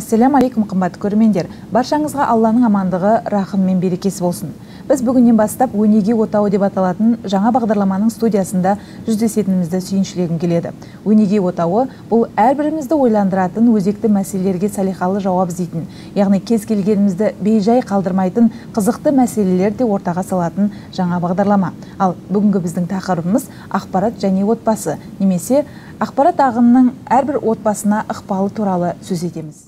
Ассаляму алейкум, қымбатты көрермендер. Баршаңызға Алланың амандығы, рахым мен берекесі болсын. Біз бүгіннен бастап өнеге отауы деп аталатын жаңа бағдарламаның студиясында жүздесетінімізді сүйіншілегім келеді. Өнеге отауы бұл әрбірімізді ойландыратын, өзекті мәселелерге салиқалы жауап іздейтін, яғни кез келгенімізді бейжай қалдырмайтын, қызықты мәселелер де ортаға салатын жаңа бағдарлама. Ал бүгінгі біздің тақырыбымыз ақпарат және отбасы, немесе ақпарат ағынының әрбір отбасына ықпалы туралы сөз етеміз.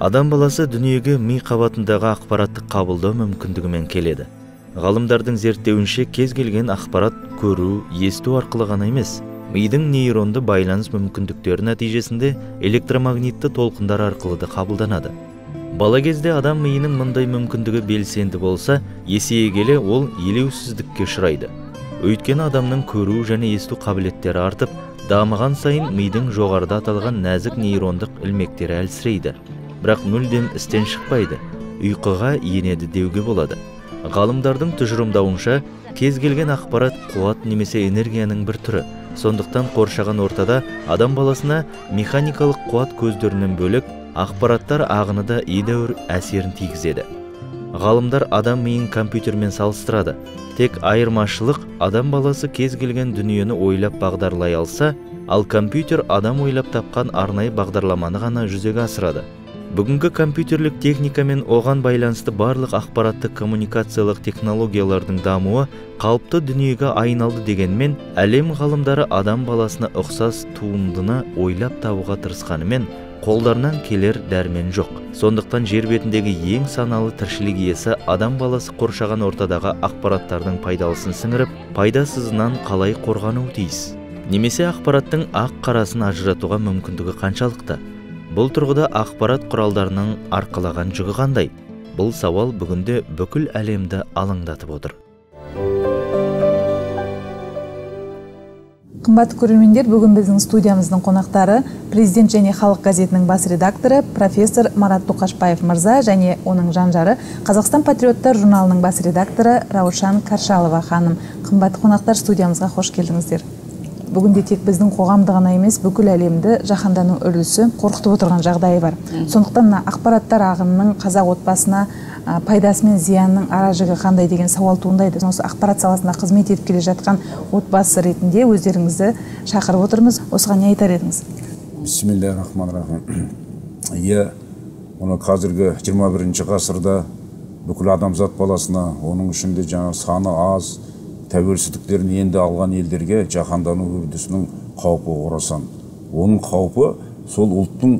Адам баласы дүниеге ми қабатындағы ақпараттық қабылдау мүмкіндігімен келеді. Ғалымдардың зерттеуінше кез келген ақпарат көру, есту арқылы ғана емес, мидың нейронды байланыс мүмкіндіктері нәтижесінде электромагнитті толқындар арқылы да қабылданады. Бала кезде адам миының мұндай мүмкіндігі белсенді болса, есейе келе ол елеусіздікке ұшырайды. Өйткені адамның көру және есту қабілеттері артып, дамыған сайын мидың жоғарыда аталған нәзік нейрондық ілмектері әлсірейді. Бірақ мүлдем істен шықпайды, ұйқыға енеді деуге болады. Ғалымдардың тұжырымдауынша, кез келген ақпарат қуат немесе энергияның бір түрі. Сондықтан қоршаған ортада адам баласына механикалық қуат көздерінен бөлек ақпараттар ағыны да едәуір әсерін тигізеді. Ғалымдар адам миын компьютермен салыстырады. Тек айырмашылық адам баласы кез келген дүниені ойлап бағдарлай алса, ал компьютер адам ойлап тапқан арнайы бағдарламаны ғана жүзеге асырады. Бүгінгі компьютерлік техника мен оған байланысты барлық ақпаратты коммуникациялық технологиялардың дамуы қалыпты дүниеге айналды дегенмен, әлем ғалымдары адам баласына ұқсас туындыны ойлап табуға тырысқанымен, қолдарынан келер дәрмен жоқ. Сондықтан жер бетіндегі ең саналы тіршілік иесі адам баласы қоршаған ортадағы ақпараттардың пайдалысын сіңіріп, пайдасызынан қалай қорғануы тиіс? Немесе ақпараттың ақ-қарасын ажыратуға мүмкіндігі қаншалықты? Бұл тұрғыда ақпарат құралдарының арқалаған жүгі қандай? Бұл сауал бүгінде бүкіл әлемді алаңдатып отыр. Қымбатты көрермендер, бүгін біздің студиямыздың қонақтары Президент және халық газетінің бас редакторы профессор Марат Тоқашбаев мырза және оның жан-жары Қазақстан патриоттар журналының бас редакторы Раушан Каршалова ханым. Қымбатты қонақтар, студиямызға қош келдіңіздер. Бүгінде тек біздің қоғамды ғана емес, бүкіл әлемді жаһандану үрдісі қорқытып отырған жағдайы бар. Сондықтан ақпараттар ағынының қазақ отбасына пайдасы мен зиянның ара-жігі қандай деген сауал туындайды. Осы ақпарат саласында қызмет етіп келе жатқан отбасы ретінде өздеріңізді шақырып отырмыз. Осыған не айтар едіңіз? Бисмиллахир-рахманир-рахим. Оны қазіргі 21-ші ғасырда бүкіл адамзат баласына, оның ішінде саны аз, тәуелсіздіктерін енді алған елдерге жаһандану үрдісінің қаупі орасан. Оның қаупі сол ұлттың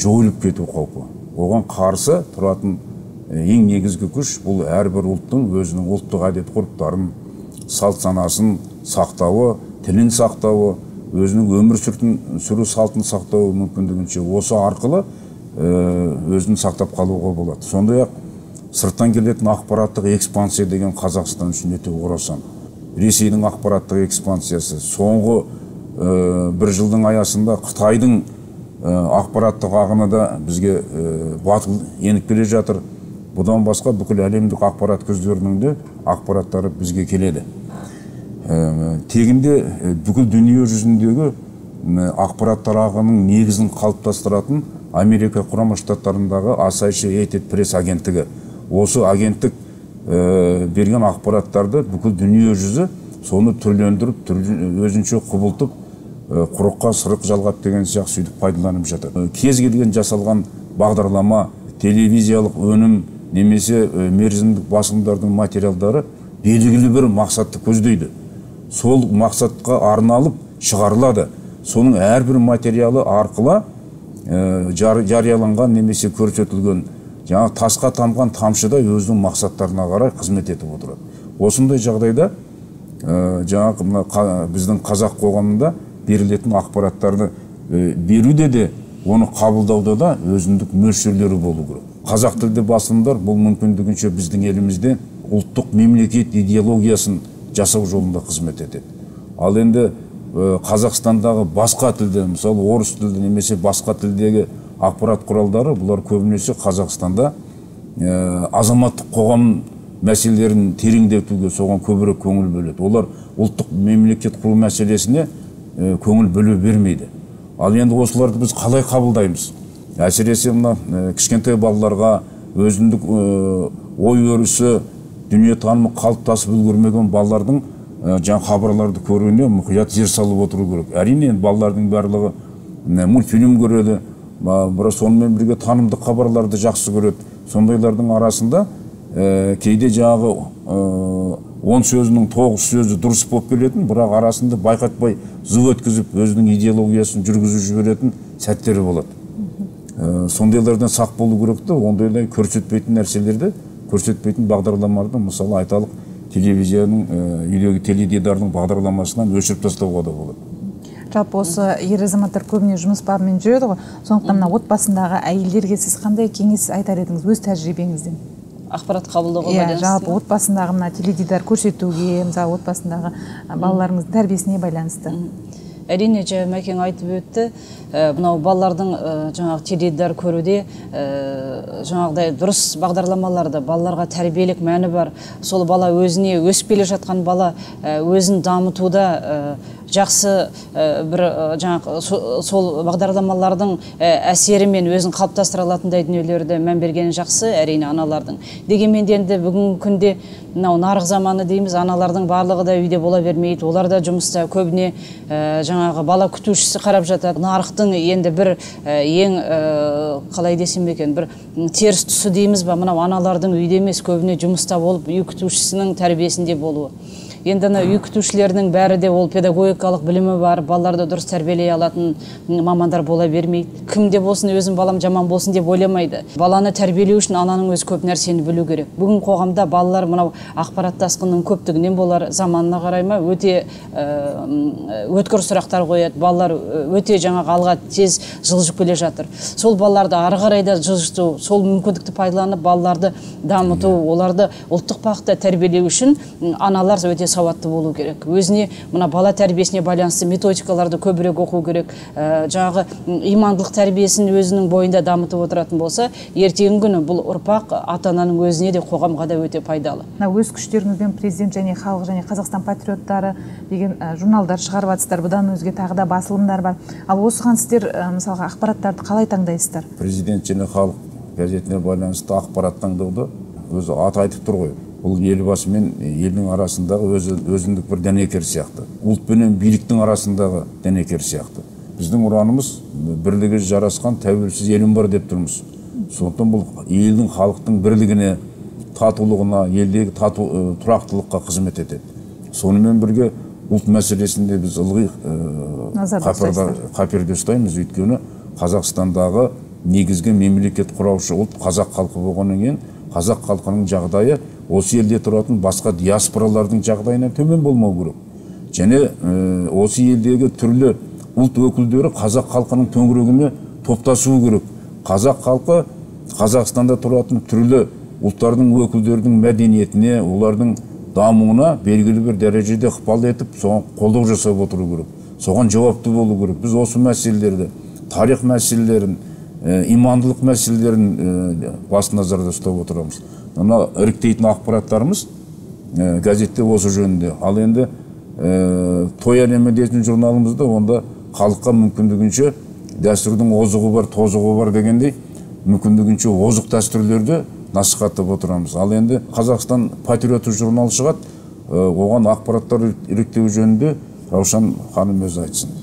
жойылып кету қаупі. Оған қарсы тұратын ең негізгі күш бұл әрбір ұлттың өзінің ұлттық әдет ғұрыптарын, салт санасын сақтауы, тілін сақтауы, өзінің өмір сүру салтын сақтауы мүмкіндігінше осы арқылы өзін сақтап қалуға болады. Сондай-ақ сырттан келетін ақпараттық экспансия деген Қазақстан үшін өте орасан. Ресейдің ақпараттық экспансиясы соңғы бір жылдың аясында Қытайдың ақпараттық ағыны да бізге батыл еніп келе жатыр. Бұдан басқа бүкіл әлемдік ақпарат көздерінің де ақпараттары бізге келеді. Тегінде бүкіл дүние жүзіндегі ақпараттар ағының негізін қалыптастыратын Америка Құрама Штаттарындағы Associated Press агенттігі. Осы агенттік берген ақпараттарды бүкіл дүние жүзі соны түрлендіріп, өзінше құбылтып, құрыққа сырық жалғап деген сияқты сөйтіп пайдаланып жатыр. Кез келген жасалған бағдарлама, телевизиялық өнім немесе мерзімдік басылымдардың материалдары белгілі бір мақсатты көздейді. Сол мақсатқа арналып шығарылады. Соның әрбір материалы арқылы жарияланған немесе көрсетілген тасқа тамған тамшыда өзінің мақсаттарына қарай қызмет етіп отырады. Осындай жағдайда біздің қазақ қоғамында берілетін ақпараттарды беруде де, оны қабылдауда да өзіндік мөлшерлері болу керек. Қазақ тілді басылымдар бұл мүмкіндігінше біздің елімізде ұлттық мемлекет идеологиясын жасау жолында қызмет етеді. Ал енді Қазақстандағы басқа тілді, мысалы орыс тілді немесе басқа тілдегі ақпарат құралдары, бұлар көбінесе Қазақстанда азаматтық қоғам мәселелерін тереңдетуге соған көбірек көңіл бөледі. Олар ұлттық мемлекет құру мәселесіне көңіл бөле бермейді. Ал енді осыларды біз қалай қабылдаймыз? Әсіресе мына кішкентай балаларға өзіндік ой өрісі, дүние танымы қалыптасып үлгермеген балалардың жаңа хабарларды көруіне мұқият зер салып отыру керек. Әрине балалардың барлығы мультфильм көреді, бірақ сонымен бірге танымдық хабарларды жақсы көреді. Сондайлардың арасында кейде жаңағы 10 сөзінің 9 сөзі дұрыс болып келетін, бірақ арасында байқатпай зып өткізіп өзінің идеологиясын жүргізіп жіберетін сәттері болады. Сондайлардан сақ болу керек те, ондайлай көрсетпейтін нәрселерді, көрсетпейтін бағдарламаларды, мысалы айталық телевизияның, үйдегі теледидардың бағдарламасынан өшіріп тастауға да болады. Жалпы осы ер азаматтар көбіне жұмыс бабымен жүреді ғой, сондықтан мына отбасындағы әйелдерге сіз қандай кеңес айтар едіңіз өз тәжірибеңізден? Ақпарат қабылдауға байланысты. Жалпы отбасындағы мына теледидар көрсетуге, мысалы отбасындағы балаларыңыздың тәрбиесіне байланысты. Әрине, Мәкең айтып өтті, мынау балалардың жаңағы теледидар көруде жаңағыдай дұрыс бағдарламаларды, балаларға тәрбиелік мәні бар. Сол бала өзіне өсіп келе жатқан бала өзін дамытуда жақсы бір жаңағы сол бағдарламалардың әсерімен өзін қалыптастыра алатындай дүниелерді мән бергені жақсы, әрине аналардың. Дегенмен де енді бүгінгі күнде мынау нарық заманы дейміз, аналардың барлығы да үйде бола бермейді, олар да жұмыста, көбіне жаңағы бала күтушісі қарап жатады. Нарықтың енді бір ең қалай десем екен, бір теріс тұсы дейміз ба, мынау аналардың үйде емес, көбіне жұмыста болып, үй күтушісінің тәрбиесінде болуы. Енді үй күтушілерінің бәрі де ол педагогикалық білімі бар, балаларды дұрыс тәрбиелей алатын мамандар бола бермейді. Кімде болсын, өзім балам жаман болсын деп ойламайды. Баланы тәрбиелеу үшін ананың өзі көп нәрсені білу керек. Бүгін қоғамда балалар мынау ақпарат тасқынының көптігінен болар, заманына қарай ма өте өткір сұрақтар қояды. Балалар өте жаңағы алға тез жылжып келе жатыр. Сол балаларды ары қарай да жылжыту, сол мүмкіндікті пайдаланып балаларды дамыту, оларды ұлттық бағытта тәрбиелеу үшін аналар өте сауатты болу керек. Өзіне мына бала тәрбиесіне байланысты методикаларды көбірек оқу керек. Жаңағы имандылық тәрбиесін өзінің бойында дамытып отыратын болса, ертеңгі күні бұл ұрпақ ата-ананың өзіне де қоғамға да өте пайдалы. Өз күштеріңізбен президент және халық және Қазақстан патриоттары деген журналдар шығарып жатсыздар, бұдан өзге тағы да басылымдар бар. Ал осыған сіздер мысалға ақпараттарды қалай таңдайсыздар? Президент және халық газетіне байланысты ақпарат таңдауды өзі аты айтып тұр ғой. Бұл елбасы мен елдің арасындағы өзіндік бір дәнекер сияқты. Ұлт пенен биліктің арасындағы дәнекер сияқты. Біздің ұранымыз бірлігі жарасқан тәуелсіз елім бар деп тұрмыз. Сондықтан бұл елдің, халықтың бірлігіне, татулығына, елдегі тұрақтылыққа қызмет етеді. Сонымен бірге ұлт мәселесінде біз ылғи қаперде ұстаймыз, өйткені Қазақстандағы негізгі мемлекет құраушы ұлт қазақ халқы болғаннан кейін, қазақ халқының жағдайы осы елде тұратын басқа диаспоралардың жағдайынан төмен болмау керек. Және осы елдегі түрлі ұлт өкілдері қазақ халқының төңірегіне топтасуы керек. Қазақ халқы Қазақстанда тұратын түрлі ұлттардың өкілдерінің мәдениетіне, олардың дамуына белгілі бір дәрежеде ықпал етіп, соған қолдау жасап отыру керек. Соған жауапты болу керек. Біз осы мәселелерді, тарих мәселелерін, имандылық мәселелерін басты назарда ұстап отырамыз. Мына іріктейтін ақпараттарымыз газетте осы жөнінде. Ал енді той әлемі дейтін журналымызда онда халыққа мүмкіндігінше дәстүрдің озығы бар, тозығы бар дегендей, мүмкіндігінше озық дәстүрлерді насихаттап отырамыз. Ал енді Қазақстан патриоты журналы шығады, оған ақпараттар іріктеу жөнінде Раушан ханым өзі айтсын.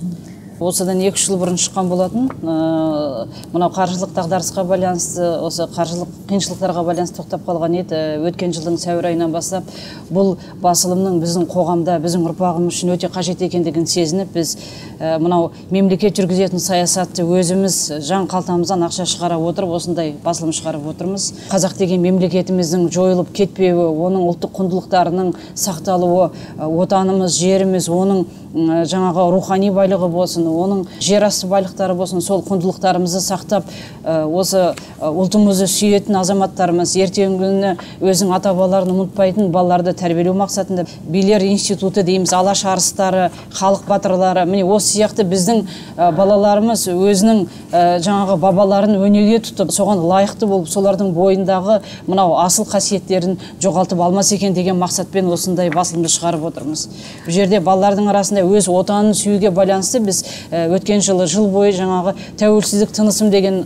Осыдан 2 жыл бұрын шыққан болатын, мынау қаржылық дағдарысқа байланысты, осы қаржылық қиыншылықтарға байланысты тоқтап қалған еді. Өткен жылдың сәуір айынан бастап бұл басылымның біздің қоғамда, біздің ұрпағымыз үшін өте қажет екендігін сезініп, біз мынау мемлекет жүргізетін саясатты өзіміз жан қалтамыздан ақша шығара отырып, осындай басылым шығарып отырмыз. Қазақ деген мемлекетіміздің жойылып кетпеуі, оның ұлттық құндылықтарының сақталуы, отанымыз, жеріміз, оның жаңағы рухани байлығы болсын, оның жер асты байлықтары болсын, сол құндылықтарымызды сақтап, осы ұлтымызды сүйетін азаматтарымыз ертеңгі күні өзінің ата-бабаларын ұмытпайтын балаларды тәрбиелеу мақсатында билер институты дейміз, алаш арыстары, халық батырлары, міне осы сияқты біздің балаларымыз өзінің жаңағы бабаларын өнеге тұтып, соған лайықты болып, солардың бойындағы мынау асыл қасиеттерін жоғалтып алмас екен деген мақсатпен осындай басылымды шығарып отырмыз. Бұл жерде балалардың арасында өз отанын сүюге байланысты біз өткен жылы жыл бойы жаңағы тәуелсіздік тынысым деген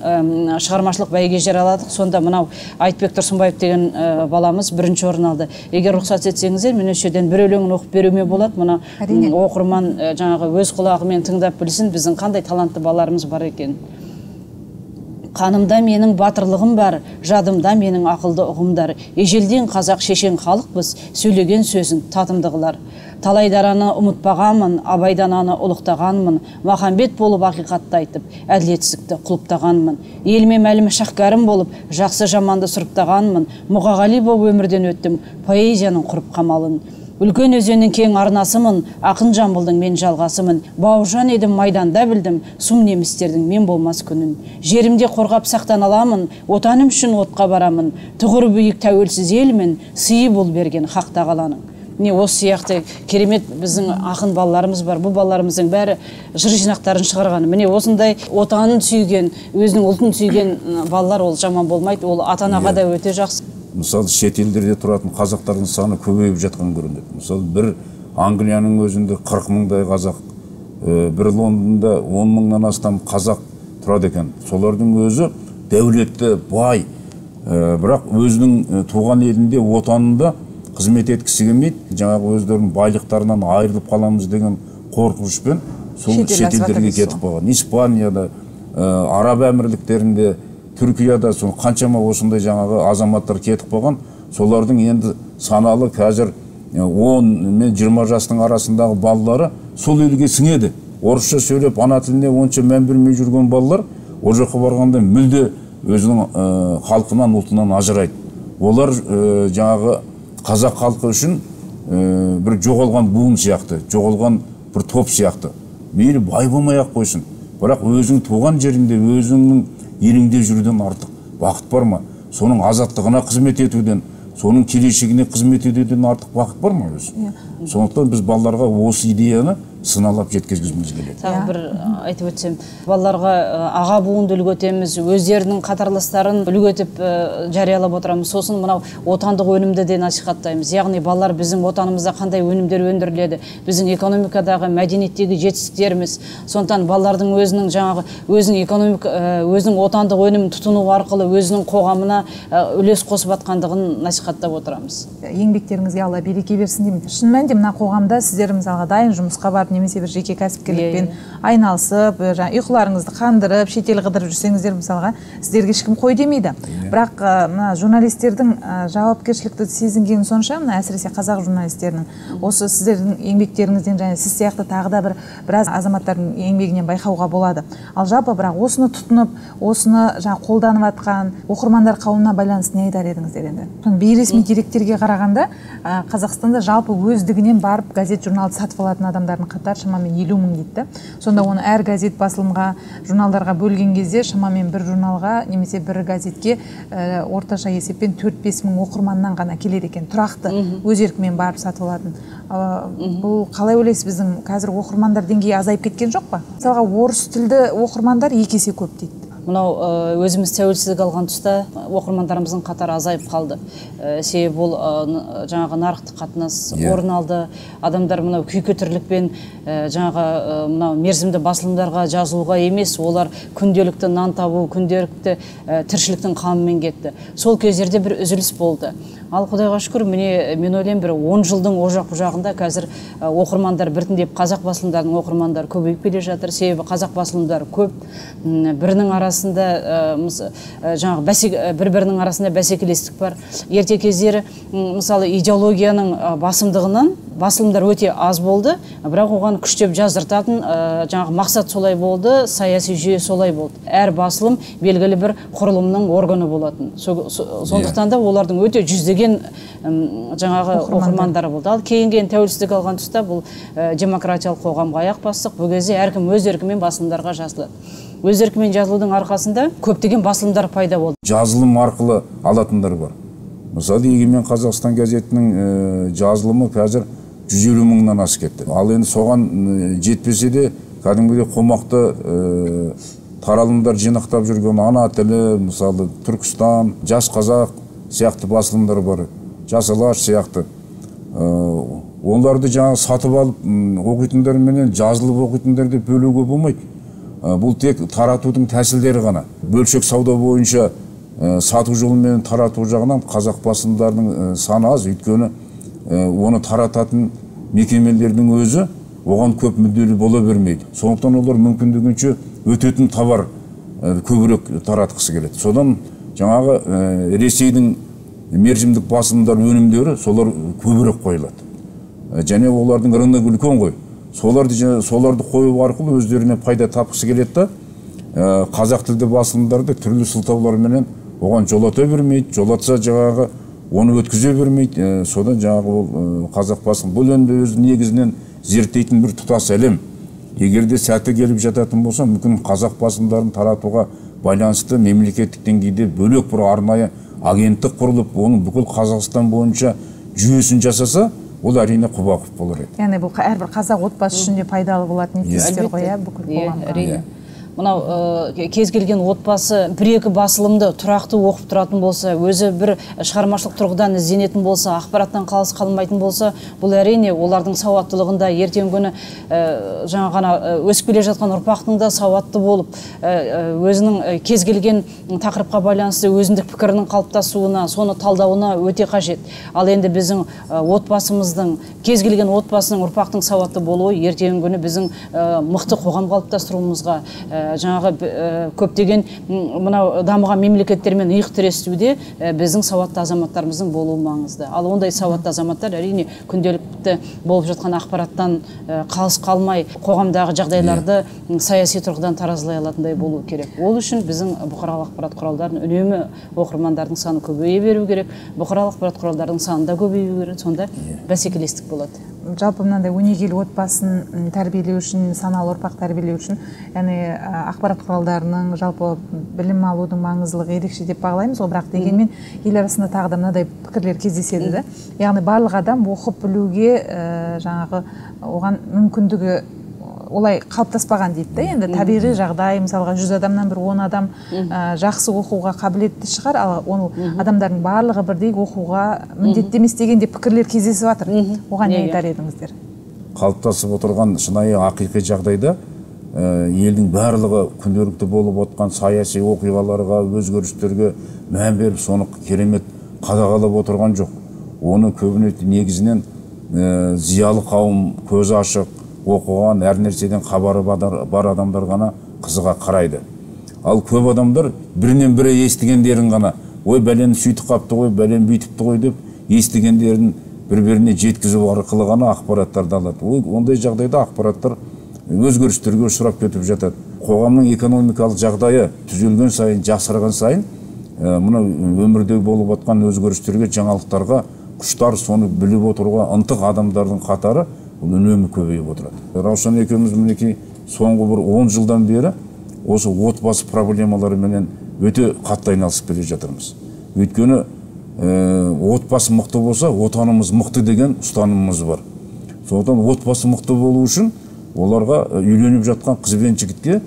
шығармашылық бәйге жарияладық. Сонда мынау Айтбек Тұрсынбаев деген баламыз бірінші орын алды. Егер рұқсат етсеңіздер, мен осы жерден бір өлеңін оқып беруіме болады. Мына оқырман жаңағы өз құлағымен тыңдап білсін, біздің қандай талантты балаларымыз бар екен. Қанымда менің батырлығым бар, жадымда менің ақылды ұғымдар. Ежелден қазақ шешен халықпыз, сөйлеген сөзін татымды қылар. Талай дараны ұмытпағанмын, Абайдан аны ұлықтағанмын, Махамбет болып ақиқатты айтып, әділетсіздікті құлыптағанмын. Еліме мәлім шәкәрім болып, жақсы жаманды сұрыптағанмын, Мұқағали болып өмірден өттім, поэзияның құрып қамалын. Үлкен өзеннің кең арнасымын, ақын жамбылдың мен жалғасымын. Бауыржан едім, майданда білдім, сұм немістердің мен болмас күнін. Жерімде қорғап сақтан аламын, отаным үшін отқа барамын. Тұғыр биік тәуелсіз елмін, сыйы бол берген хақ тағаланың. Не осы сияқты керемет біздің ақын балаларымыз бар. Бұл балаларымыздың бәрі жыр жинақтарын шығарған. Міне осындай отанын сүйген, өзінің ұлтын сүйген балалар ол жаман болмайды. Ол ата-анаға да өте жақсы. Мысалы, шет елдерде тұратын қазақтардың саны көбейіп жатқан көрінеді. Мысалы, бір Англияның өзінде 40 мыңдай қазақ, бір Лондонда 10 мыңнан астам қазақ тұрады екен. Солардың өзі дәулетті, бай, бірақ өзінің туған елінде, отанында қызмет еткісі келмейді. Жаңағы өздерінің байлықтарынан айырылып қаламыз деген қорқынышпен сол шет елдерге кетіп қалған. Испанияда, Араб әмірліктерінде, Түркияда қаншама осындай жаңағы азаматтар кетіп қалған. Солардың енді саналы қазір 10 мен 20 жастың арасындағы балалары сол елге сіңеді. Орысша сөйлеп, ана тіліне онша мән бермей жүрген балалар ол жаққа барғанда мүлде өзінің халқынан, ұлтынан ажырайды. Олар жаңағы қазақ халқы үшін бір жоғалған буын сияқты, жоғалған бір топ сияқты. Мейлі бай болмай-ақ қойсын, бірақ өзің туған жерінде, өзіңнің еліңде жүруден артық бақыт бар ма? Соның азаттығына қызмет етуден, соның келешегіне қызмет етуден артық бақыт бар ма өзі? Сондықтан біз балаларға осы идеяны сыналап жеткізгіміз келеді. Тағы бір айтып өтсем, балаларға аға буынды үлгі етеміз, өздерінің қатарластарын үлгі етіп жариялап отырамыз. Сосын мынау отандық өнімді де насихаттаймыз. Яғни балалар біздің отанымызда қандай өнімдер өндіріледі, біздің экономикадағы, мәдениеттегі жетістіктеріміз. Сондықтан балалардың өзінің жаңағы өзінің отандық өнімін тұтыну арқылы өзінің қоғамына үлес қосып жатқандығын насихаттап отырамыз. Еңбектеріңізге Алла береке берсін деймін. Шын мәнінде мына қоғамда сіздер мысалға дайын жұмысқа барып, немесе бір жеке кәсіпкерлікпен айналысып, ұйқыларыңызды қандырып, шетел қыдырып жүрсеңіздер мысалға, сіздерге ешкім қой демейді. Бірақ мына журналистердің жауапкершілікті сезінген сонша, мына әсіресе қазақ журналистерінің, осы сіздердің еңбектеріңізден және сіз сияқты тағы да біраз азаматтардың еңбегінен байқауға болады. Ал жалпы бірақ осыны тұтынып, осыны қолданып жатқан оқырмандар қауымына байланысты не айтар едіңіздер енді? Бейресми деректерге қарағанда, Қазақстанда жалпы өздігінен барып газет журналды сатып алатын адамдардың қатары шамамен 50 мың дейді. Сонда оны әр газет басылымға, журналдарға бөлген кезде шамамен бір журналға немесе бір газетке орташа есеппен 4-5 мың оқырманнан ғана келеді екен. Тұрақты өз еркімен барып сатып алатын. Бұл қалай ойлайсыз, біздің қазір оқырмандар деңгейі азайып кеткен жоқ па? Мысалға орыс тілді оқырмандар 2 есе көп дейді. Мынау өзіміз тәуелсіздік алған тұста оқырмандарымыздың қатары азайып қалды. Себебі бұл жаңағы нарықтық қатынас орын алды. Адамдар мынау күйкі тірлікпен жаңағы мынау мерзімді басылымдарға жазылуға емес, олар күнделікті нан табу, күнделікті тіршіліктің қамымен кетті. Сол кездерде бір үзіліс болды. Ал Құдайға шүкір, мен ойлаймын, бір 10 жылдың о жақ жағында қазір оқырмандар біртіндеп қазақ басылымдарының оқырмандары көбейіп келе жатыр. Себебі қазақ басылымдары көп, бірінің арасында жаңағы бір-бірінің арасында бәсекелестік бар. Ерте кездері мысалы идеологияның басымдығынан басылымдар өте аз болды, бірақ оған күштеп жаздыртатын жаңағы мақсат солай болды, саяси жүйе солай болды. Әр басылым белгілі бір құрылымның органы болатын. Сондықтан да олардың өте жүздеген жаңағы оқырмандары болды. Ал кейінген тәуелсіздік алған тұста бұл демократиялық қоғамға аяқ бастық. Бұл кезде әркім өз еркімен басылымдарға жазылады. Өз еркімен жазылудың арқасында көптеген басылымдар пайда болды. Жазылым арқылы алатындар бар. Мысалы, Егемен Қазақстан газетінің жазылымы қазір 150 мыңнан асып кетті. Ал енді соған жетпесе де, кәдімгідей қомақты таралымдар жинақтап жүрген ана тілі, мысалы Түркістан, Жас Қазақ сияқты басылымдар бар, Жас Алаш сияқты. оларды жаңа сатып алып оқитындар менен жазылып оқитындар деп бөлуге болмайды. Бұл тек таратудың тәсілдері ғана. Бөлшек сауда бойынша сату жолымен тарату жағынан қазақ басылымдарының саны аз, өйткені оны тарататын мекемелердің өзі оған көп мүдделі бола бермейді. Сондықтан олар мүмкіндігінше өтетін товар көбірек таратқысы келеді. Содан жаңағы Ресейдің мерзімдік басылымдар өнімдері солар көбірек қойылады. Және олардың рыногы үлкен ғой. Соларды қою арқылы өздеріне пайда тапқысы келеді да, қазақ тілді басылымдарды түрлі сылтауларменен оған жолата бермейді, жолатса жаңағы оны өткізе бермейді. Содан жаңағы ол қазақ басылым бұл енді өз негізінен зерттейтін бір тұтас әлем. Егерде сәті келіп жататын болса, мүмкін қазақ басылымдарын таратуға байланысты мемлекеттік деңгейде бөлек бір арнайы агенттік құрылып, оның бүкіл Қазақстан бойынша жүйесін жасаса, ол әрине құба-құп болар еді. Яғни бұл әрбір қазақ отбасы үшін де пайдалы болатын тестер ғой, бүкіл қоғамға. Мынау кез келген отбасы бір-екі басылымды тұрақты оқып тұратын болса, өзі бір шығармашылық тұрғыдан ізденетін болса, ақпараттан қалыс қалмайтын болса, бұл әрине олардың сауаттылығында ертеңгі күні жаңа ғана өсіп келе жатқан ұрпақтың да сауатты болып, өзінің кез келген тақырыпқа байланысты өзіндік пікірінің қалыптасуына, соны талдауына өте қажет. Ал енді біздің отбасымыздың, кез келген отбасының ұрпақтың сауатты болуы ертеңгі күні біздің мықты қоғам қалыптастыруымызға, жаңағы көптеген мынау дамыған мемлекеттермен иық тіресуде біздің сауатты азаматтарымыздың болуы маңызды. Ал ондай сауатты азаматтар әрине күнделікті болып жатқан ақпараттан қалыс қалмай, қоғамдағы жағдайларды саяси тұрғыдан таразылай алатындай болу керек. Ол үшін біздің бұқаралық ақпарат құралдарын үнемі оқырмандардың саны көбейе беру керек, бұқаралық ақпарат құралдарының саны да көбею керек, сонда бәсекелестік болады. Жалпы мынандай өнегелі отбасын тәрбиелеу үшін, саналы ұрпақ тәрбиелеу үшін, яғни ақпарат құралдарының жалпы білім алудың маңыздылығы ерекше деп бағалаймыз, бірақ дегенмен ел арасында тағы да мынадай пікірлер кездеседі да. Яғни барлық адам оқып білуге жаңағы оған мүмкіндігі олай қалыптаспаған дейді да. Енді табиғи жағдай, мысалға 100 адамнан бір 10 адам жақсы оқуға қабілетті шығар, ал ол адамдардың барлығы бірдей оқуға міндетті емес деген пікірлер кездесіп жатыр. Оған не айтар едіңіздер? Қалыптасып отырған шынайы ақиқи жағдайда елдің барлығы күнделікті болып отқан саяси оқиғаларға, өзгерістерге мән беріп, соны керемет қадағалап отырған жоқ. Оны көбіне негізінен зиялы қауым, көзі ашық, оқыған, әр нәрседен хабары бар адамдар ғана қызыға қарайды. Ал көп адамдар бірінен бірі естігендерін ғана, ой бәлен сөйтіп қапты ғой, бәлен бүйтіпті ғой деп естігендерін бір-біріне жеткізу арқылы ғана ақпараттарды алады. Ондай жағдайда ақпараттар өзгерістерге ұшырап кетіп жатады. Қоғамның экономикалық жағдайы түзелген сайын, жақсарған сайын, мына өмірде болып жатқан өзгерістерге, жаңалықтарға құштар, соны біліп отыруға ынтық адамдардың қатары үнемі көбейіп отырады. Раушан екеуміз мінекей соңғы бір 10 жылдан бері осы отбасы проблемаларымен өте қатты айналысып келе жатырмыз. Өйткені отбасы мықты болса, отанымыз мықты деген ұстанымымыз бар. Сондықтан отбасы мықты болу үшін оларға үйленіп жатқан қыз бен жігітке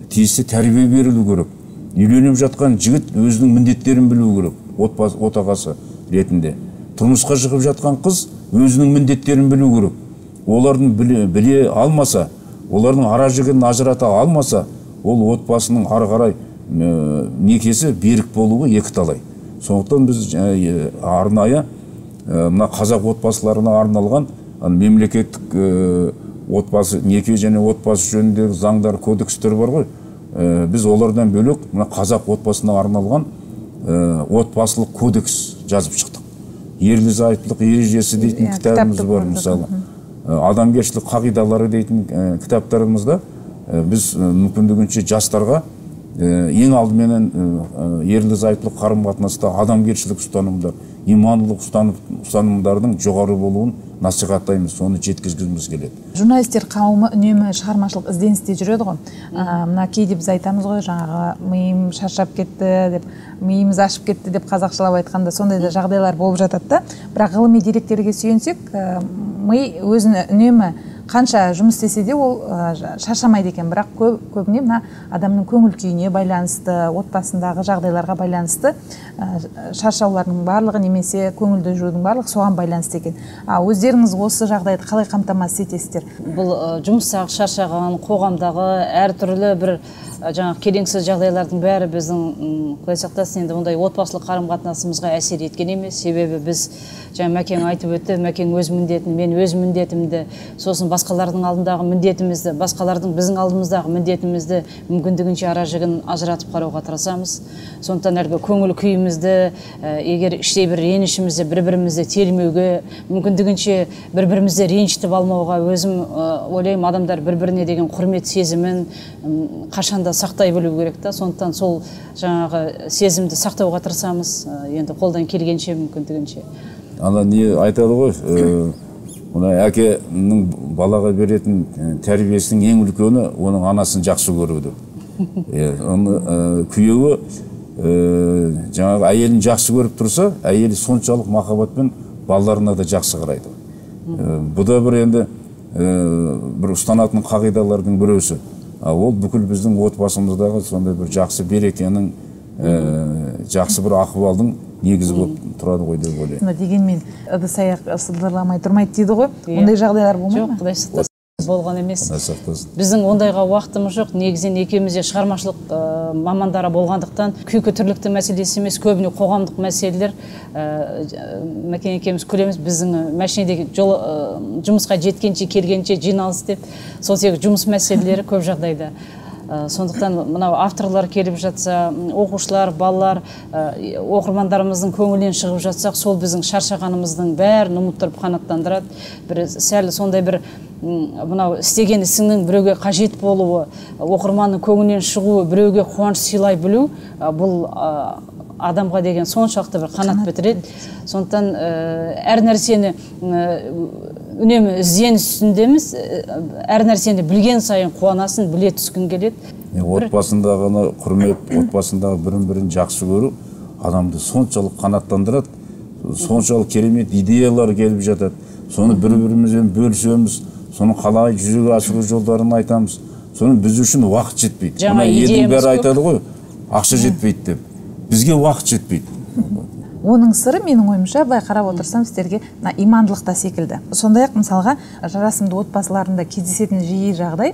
тиісті тәрбие берілу керек. Үйленіп жатқан жігіт өзінің міндеттерін білу керек, отағасы ретінде. Тұрмысқа шығып жатқан қыз өзінің міндеттерін білу керек. Олардың біле алмаса, олардың ара жігін ажырата алмаса, ол отбасының ары қарай некесі берік болуы екіталай. Сондықтан біз арнайы мына қазақ отбасыларына арналған мемлекеттік отбасы, неке және отбасы жөніндегі заңдар, кодекстер бар ғой. Біз олардан бөлек мына қазақ отбасына арналған отбасылық кодекс жазып шықтық. Ерлі-зайыптылық ережесі дейтін кітабымыз бар, мысалы. Адамгершілік қағидалары дейтін кітаптарымызда біз мүмкіндігінше жастарға ең алдыменен ерлі-зайыптылық қарым-қатынаста адамгершілік ұстанымдар, имандылық ұстанымдардың жоғары болуын насихаттаймыз, соны жеткізгіміз келеді. Журналистер қауымы үнемі шығармашылық ізденісте жүреді ғой. Мына кейде біз айтамыз ғой, жаңағы миым шаршап кетті деп, миымыз ашып кетті деп қазақшалап айтқанда сондай да жағдайлар болып жатады да. Бірақ ғылыми деректерге сүйенсек, ми өзін үнемі қанша жұмыс істесе де ол шаршамайды екен, бірақ көбіне мына адамның көңіл күйіне байланысты, отбасындағы жағдайларға байланысты шаршаулардың барлығы немесе көңілді жүрудің барлығы соған байланысты екен. Өздеріңіз осы жағдайды қалай қамтамасыз етесіздер? Бұл жұмыстағы шаршаған, қоғамдағы әртүрлі бір жаңағы келеңсіз жағдайлардың бәрі біздің құдай сақтасын енді ондай отбасылық қарым-қатынасымызға әсер еткен емес. Себебі біз жаңа Мәкең айтып өтті, Мәкең өз міндетін, мен өз міндетімді, сосын басқалардың алдындағы міндетімізді, басқалардың біздің алдымыздағы міндетімізді мүмкіндігінше ара жігін ажыратып қарауға тырысамыз. Сондықтан әлгі көңіл күйімізді, егер іштей бір ренішімізді бір-бірімізді телмеуге, мүмкіндігінше бір-бірімізді ренжітіп алмауға, өзім ойлаймын, адамдар бір-біріне деген құрмет сезімін қашанда сақтай білу керек та. Сондықтан сол жаңағы сезімді сақтауға тырысамыз, енді қолдан келгенше, мүмкіндігінше. Ана не айтады ғой, мына әкенің балаға беретін тәрбиесінің ең үлкені оның анасын жақсы көруді. Күйеуі жаңағы әйелін жақсы көріп тұрса, әйелі соншалық махаббатпен балаларына да жақсы қарайды. Бұл да бір енді бір ұстанатын қағидалардың біреусі. Ол бүкіл біздің отбасымыздағы сондай бір жақсы берекенің, жақсы бір ахуалдың негізі болып тұрады ғой деп ойлаймын. Дегенмен ыдыс-аяқ сылдырламай тұрмайды дейді ғой. Ондай жағдайлар болмайды ма? Жоқ, құдай сақтасын, болған емес. Біздің ондайға уақытымыз жоқ. Негізінен екеумізде шығармашылық мамандары болғандықтан күйкі тірлікті мәселесі емес, көбіне қоғамдық мәселелер. Мәкең екеуміз көреміз, біздің машинедегі жұмысқа жеткенше келгенше жиналыс деп, сол секілді жұмыс мәселелері көп жағдайда. Сондықтан мынау авторлар келіп жатса, оқушылар, балалар, оқырмандарымыздың көңілінен шығып жатсақ, сол біздің шаршағанымыздың бәрін ұмыттырып қанаттандырады. Бір сәл сондай бір мынау істеген ісіңнің біреуге қажет болуы, оқырманның көңілінен шығуы, біреуге қуаныш сыйлай білу, бұл адамға деген соншалықты бір қанат бітіреді. Сондықтан әр нәрсені үнемі ізденіс үстіндеміз, әр нәрсені білген сайын қуанасын, біле түскің келеді. Отбасындағы құрмет, отбасындағы бірін-бірін жақсы көру адамды соншалық қанаттандырады, соншалық керемет идеялар келіп жатады. Соны бір-бірімізбен бөлісеміз, соны қалай жүзеге асыру жолдарын айтамыз. Соны біз үшін уақыт жетпейді. Елдің бәрі айтады ғой, ақша жетпейді деп. Бізге уақыт жетпейді. Оның сыры менің ойымша, былай қарап отырсам, сіздерге имандылықта секілді. Сондай-ақ мысалға жарасымды отбасыларында кездесетін жиі жағдай,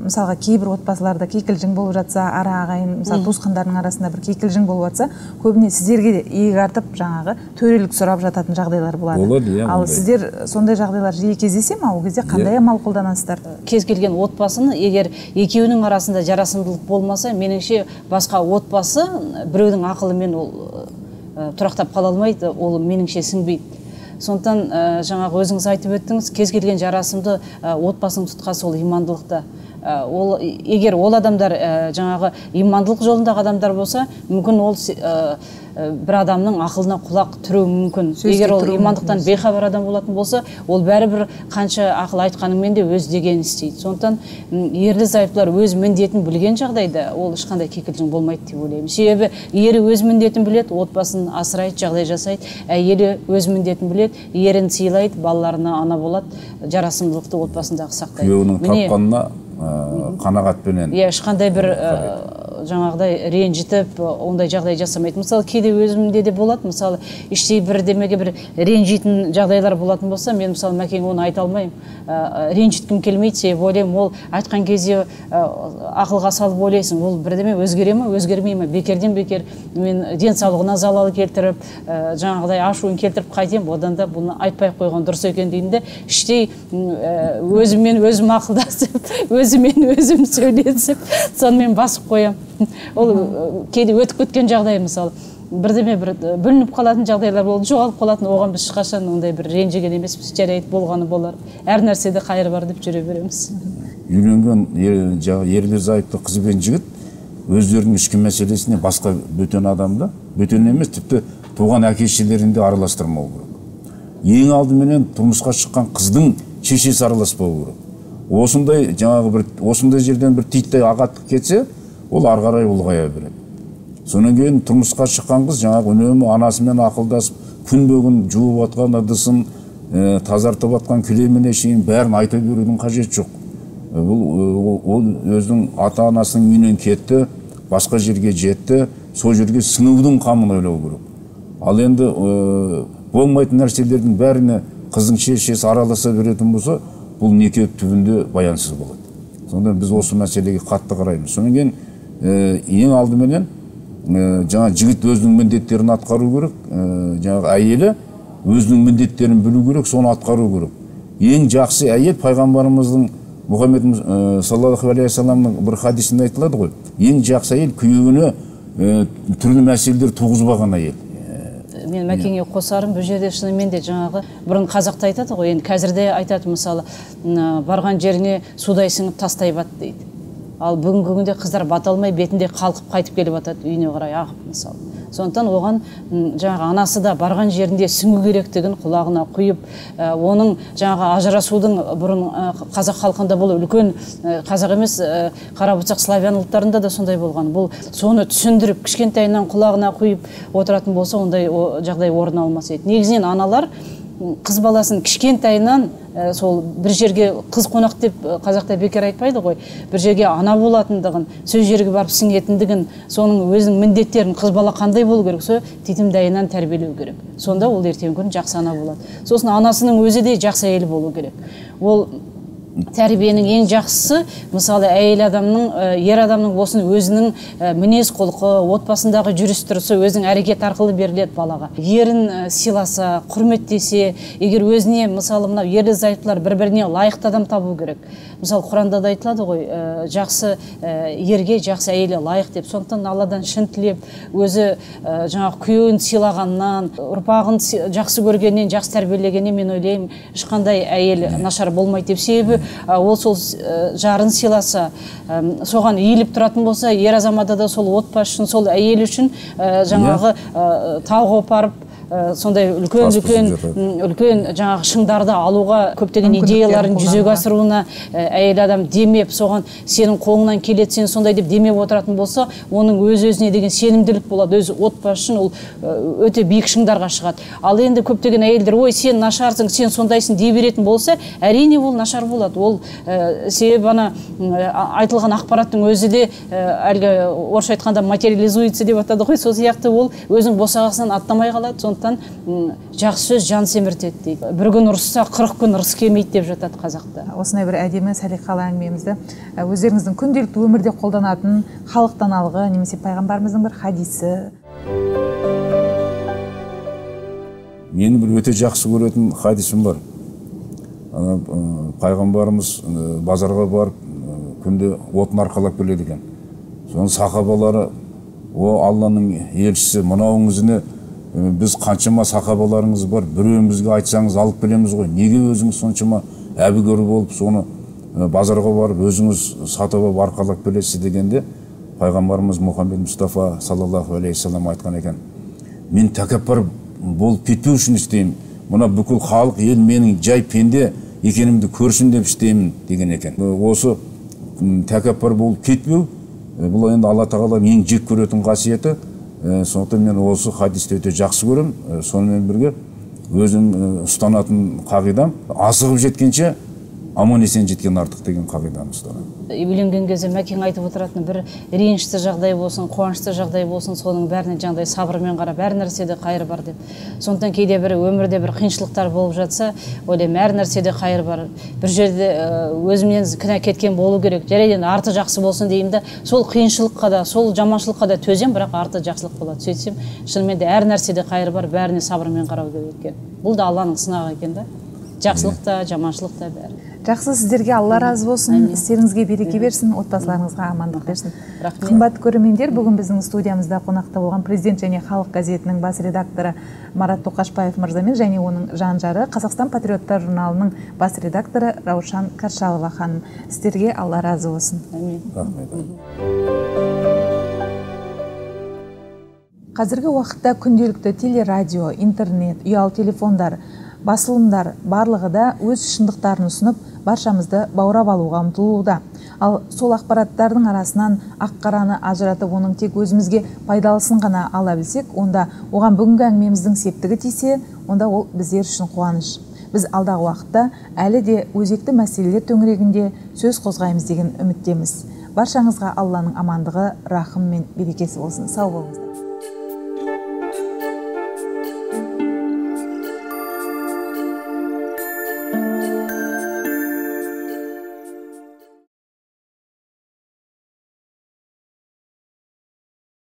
мысалға кейбір отбасыларда кикілжің болып жатса, ара ағайын, мысалы туысқандардың арасында бір кикілжің болып жатса, көбіне сіздерге де иек артып жаңағы төрелік сұрап жататын жағдайлар болады. Ал сіздер сондай жағдайлар жиі кездесе ме? Ол кезде қандай амал қолданасыздар? Кез келген отбасыны, егер екеуінің арасында жарасымдылық болмаса, меніңше басқа отбасы біреудің ақылымен ол тұрақтап қала алмайды, ол меніңше сіңбейді. Сондықтан жаңағы өзіңіз айтып өттіңіз, кез келген жарасымды отбасының тұтқасы ол имандылықта. Егер ол адамдар жаңағы имандылық жолындағы адамдар болса, мүмкін ол бір адамның ақылына құлақ түру мүмкін. Егер ол имандықтан бейхабар адам болатын болса, ол бәрібір қанша ақыл айтқанымен де өз дегенін істейді. Сондықтан ерлі-зайыптылар өз міндетін білген жағдайда ол ешқандай кикілжің болмайды деп ойлаймын. Себебі ері өз міндетін біледі, отбасын асырайды, жағдай жасайды, әйелі өз міндетін біледі, ерін сыйлайды, балаларына ана болады, жарасымдылықты отбасындағы сақтайды. Күйеуінің тапқанына қанағатпенен. Ешқандай бір жаңағыдай ренжітіп, ондай жағдай жасамайды. Мысалы, кейде өзімде де болады, мысалы, іштей бірдемеге бір ренжитін жағдайлар болатын болса, мен мысалы Мәкең оны айта алмаймын. Ренжіткім келмейді, себебі ойлаймын, ол айтқан кезде ақылға салып ойлайсың, ол бірдеме өзгере ме, өзгермей ме, бекерден бекер мен денсаулығына залал келтіріп, жаңағыдай ашуын келтіріп қайтем, одан да бұны айтпай қойған дұрыс екен деймін де, іштей өзіммен өзім ақылдасып, өзімен өзім сөйлесіп, сонымен басып қоям. Ол кейде өтіп кеткен жағдай, мысалы бірдеме бір бүлініп қалатын жағдайлар болды, жоғалып қалатын, оған біз ешқашан ондай бір ренжіген емеспіз, жарайды болғаны болар, әр нәрседе қайыр бар деп жүре береміз. Үйленген ерлі-зайыпты қыз бен жігіт өздерінің ішкі мәселесіне басқа бөтен адамды, бөтен емес, тіпті туған әке-шешелерін де араластырмау керек. Ең алдыменен тұрмысқа шыққан қыздың шешесі араласпау керек. Осындай жаңағы бір осындай жерден бір титтей ағаттық кетсе, ол ары қарай ұлғая береді. Сонан кейін тұрмысқа шыққан қыз жаңағы үнемі анасымен ақылдасып, күн бөгін жуып отқан ыдысын, тазартып атқан кілеміне шейін бәрін айта берудің қажеті жоқ. Ол өзінің ата-анасының үйінен кетті, басқа жерге жетті, сол жерге сіңудің қамын ойлау керек. Ал енді болмайтын нәрселердің бәріне қыздың шешесі араласа беретін болса, бұл неке түбінде баянсыз болады. Сонда біз осы мәселеге қатты қараймыз. Сонан кейін ең алдыменен жаңа жігіт өзінің міндеттерін атқару керек, жаңағы әйелі өзінің міндеттерін білу керек, соны атқару керек. Ең жақсы әйел пайғамбарымыздың Мұхаммед саллаллаху алейхи вассаламның бір хадисінде айтылады ғой. Ең жақсы әйел күйеуіне түрлі мәселелер туғызбаған әйел. Мен Мәкеңе қосарым, бұл жерде шынымен де жаңағы бұрын қазақта айтады ғой, енді қазірде айтады, мысалы, барған жеріне судай сіңіп тастай бат дейді. Ал бүгінгі күнде қыздар бата алмай бетінде қалқып қайтып келіп жатады үйіне қарай ағып, мысалы. Сондықтан оған жаңағы анасы да барған жерінде сіңу керектігін құлағына құйып, оның жаңағы ажырасудың бұрын қазақ халқында бұл үлкен, қазақ емес, қарабұтсақ славян ұлттарында да сондай болған. Бұл соны түсіндіріп, кішкентайынан құлағына құйып отыратын болса, ондай жағдай орын алмас еді. Негізінен аналар қыз баласын кішкентайынан сол бір жерге қыз қонақ деп қазақта бекер айтпайды ғой, бір жерге ана болатындығын, сөз жерге барып сіңетіндігін, соның өзінің міндеттерін қыз бала қандай болу керек, со титімдайынан тәрбиелеу керек. Сонда ол ертеңгі күні жақсы ана болады. Сосын анасының өзі де жақсы әйел болу керек. Ол тәрбиенің ең жақсысы, мысалы, әйел адамның, ер адамның осының өзінің мінез құлқы, отбасындағы жүріс-тұрысы өзінің әрекет арқылы беріледі балаға. Ерін сыйласа, құрметтесе, егер өзіне, мысалы, мынау ерлі-зайыптылар бір-біріне лайықты адам табу керек. Мысалы, Құранда да айтылады ғой, жақсы ерге жақсы әйелі лайық деп. Сондықтан Алладан шын тілеп, өзі жаңағы күйеуін сыйлағаннан, ұрпағын жақсы көргеннен, жақсы тәрбиелегеннен мен ойлаймын, ешқандай әйел нашар болмайды деп. Себебі ол сол жарын сыйласа, соған иіліп тұратын болса, ер азаматы да сол отбасы үшін, сол әйел үшін жаңағы тауға апарып сондай үлкен жаңағы шыңдарды алуға, көптеген идеяларын жүзеге асыруына әйел адам демеп, соған сенің қолыңнан келеді, сен сондай деп демеп отыратын болса, оның өз-өзіне деген сенімділік болады, өз отбасы үшін ол өте биік шыңдарға шығады. Ал енді көптеген әйелдер, ой, сен нашарсың, сен сондайсың дей беретін болса, әрине ол нашар болады. Ол себебі ана айтылған ақпараттың өзі де әлгі орысша айтқанда материализуется деп атады ғой, сол сияқты ол өзінің босағасынан аттамай қалады. Сондықтан жақсы сөз жан семіртеді дейді. Бір күн ұрысса 40 күн ұрыс келмейді деп жатады қазақта. Осындай бір әдемі салиқалы әңгімемізді өздеріңіздің күнделікті өмірде қолданатын халықтан алғы немесе пайғамбарымыздың бір хадисі. Менің бір өте жақсы көретін хадисім бар. Пайғамбарымыз базарға барып күнде отын арқалап келеді екен. Соның сахабалары, о Алланың елшісі, мынауыңызны біз қаншама сахабаларыңыз бар, біреуімізге айтсаңыз алып келеміз ғой. Неге өзіңіз соншама әбігер болып, соны базарға барып өзіңіз сатып алып арқалап келесіз дегенде, пайғамбарымыз Мұхаммед Мұстафа саллаллаху алейхи вассалам айтқан екен: мен тәкаппар болып кетпеу үшін істеймін. Мына бүкіл халық ел менің жай пенде екенімді көрсін деп істеймін деген екен. Осы тәкаппар болып кетпеу, бұл енді Алла тағаланың ең жек көретін қасиеті. Сондықтан мен осы хадисті өте жақсы көремін. Сонымен бірге өзім ұстанатын қағидам, асығып жеткенше аман есен жеткен артық деген қағиданы ұстанамын. Үйленген кезде Мәкең айтып отыратын бір ренішті жағдай болсын, қуанышты жағдай болсын, соның бәріне жаңағыдай сабырмен қарап, әр нәрседе қайыр бар деп. Сондықтан кейде бір өмірде бір қиыншылықтар болып жатса, ойлаймын, әр нәрседе қайыр бар. Бір жерде өзімнен кінә кеткен болу керек. Жарайды, арты жақсы болсын деймін де, сол қиыншылыққа да, сол жаманшылыққа да төзем, бірақ арты жақсылық болады. Сөйтсем, шынымен де әр нәрседе қайыр бар, бәріне сабырмен қарау керек екен. Бұл да Алланың сынағы екен да. Жақсылық та, жаманшылық та бәрі. Жақсы, сіздерге Алла разы болсын, істеріңізге береке берсін, отбасыларыңызға амандық берсін. Қымбатты көрермендер, бүгін біздің студиямызда қонақта болған Президент және халық газетінің бас редакторы Марат Тоқашбаев мырзамен және оның жан-жары Қазақстан патриоттар журналының бас редакторы Раушан Каршалова ханым. Сіздерге Алла разы болсын. Қазіргі уақытта күнделікті телерадио, интернет, ұялы телефондар, басылымдар барлығы да өз шындықтарын ұсынып, баршамызды баурап алуға ұмтылуда. Ал сол ақпараттардың арасынан ақ-қараны ажыратып, оның тек өзімізге пайдалысын ғана ала білсек, онда оған бүгінгі әңгімеміздің септігі тисе, онда ол біздер үшін қуаныш. біз алдағы уақытта әлі де өзекті мәселелер төңірегінде сөз қозғаймыз деген үміттеміз. Баршаңызға Алланың амандығы, рахым мен берекесі болсын. Сау болыңыздар.